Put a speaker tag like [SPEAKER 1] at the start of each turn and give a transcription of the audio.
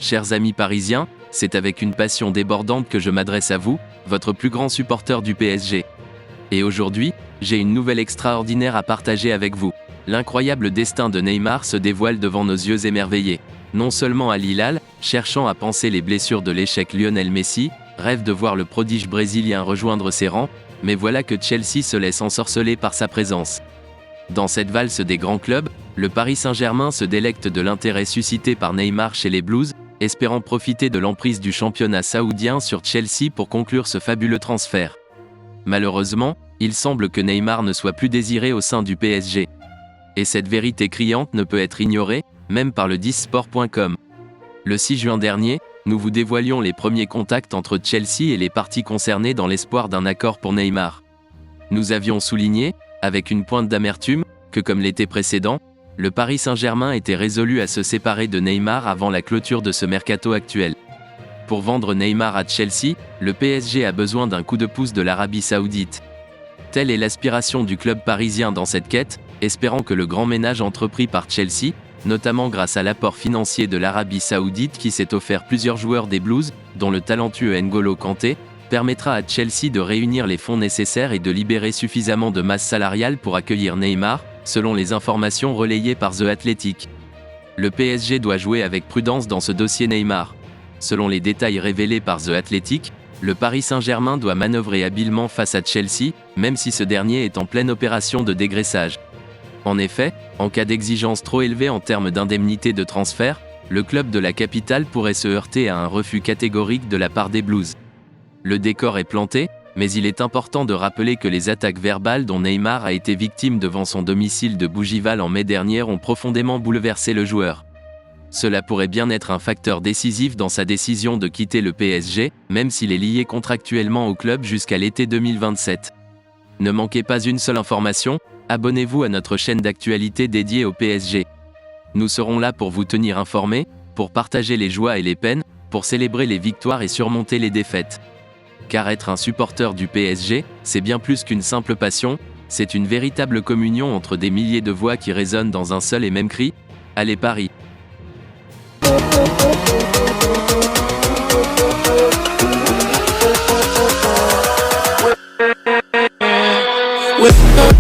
[SPEAKER 1] Chers amis parisiens, c'est avec une passion débordante que je m'adresse à vous, votre plus grand supporter du PSG. Et aujourd'hui, j'ai une nouvelle extraordinaire à partager avec vous. L'incroyable destin de Neymar se dévoile devant nos yeux émerveillés. Non seulement Al Hilal, cherchant à panser les blessures de l'échec Lionel Messi, rêve de voir le prodige brésilien rejoindre ses rangs, mais voilà que Chelsea se laisse ensorceler par sa présence. Dans cette valse des grands clubs, le Paris Saint-Germain se délecte de l'intérêt suscité par Neymar chez les Blues, espérant profiter de l'emprise du championnat saoudien sur Chelsea pour conclure ce fabuleux transfert. Malheureusement, il semble que Neymar ne soit plus désiré au sein du PSG. Et cette vérité criante ne peut être ignorée, même par le 10sport.com. Le 6 juin dernier, nous vous dévoilions les premiers contacts entre Chelsea et les parties concernées dans l'espoir d'un accord pour Neymar. Nous avions souligné, avec une pointe d'amertume, que comme l'été précédent, le Paris Saint-Germain était résolu à se séparer de Neymar avant la clôture de ce mercato actuel. Pour vendre Neymar à Chelsea, le PSG a besoin d'un coup de pouce de l'Arabie Saoudite. Telle est l'aspiration du club parisien dans cette quête, espérant que le grand ménage entrepris par Chelsea, notamment grâce à l'apport financier de l'Arabie Saoudite qui s'est offert plusieurs joueurs des Blues, dont le talentueux N'Golo Kanté, permettra à Chelsea de réunir les fonds nécessaires et de libérer suffisamment de masse salariale pour accueillir Neymar, selon les informations relayées par The Athletic. Le PSG doit jouer avec prudence dans ce dossier Neymar. Selon les détails révélés par The Athletic, le Paris Saint-Germain doit manœuvrer habilement face à Chelsea, même si ce dernier est en pleine opération de dégraissage. En effet, en cas d'exigence trop élevée en termes d'indemnité de transfert, le club de la capitale pourrait se heurter à un refus catégorique de la part des Blues. Le décor est planté, mais il est important de rappeler que les attaques verbales dont Neymar a été victime devant son domicile de Bougival en mai dernier ont profondément bouleversé le joueur. Cela pourrait bien être un facteur décisif dans sa décision de quitter le PSG, même s'il est lié contractuellement au club jusqu'à l'été 2027. Ne manquez pas une seule information, abonnez-vous à notre chaîne d'actualité dédiée au PSG. Nous serons là pour vous tenir informés, pour partager les joies et les peines, pour célébrer les victoires et surmonter les défaites. Car être un supporter du PSG, c'est bien plus qu'une simple passion, c'est une véritable communion entre des milliers de voix qui résonnent dans un seul et même cri « Allez Paris !»
[SPEAKER 2] With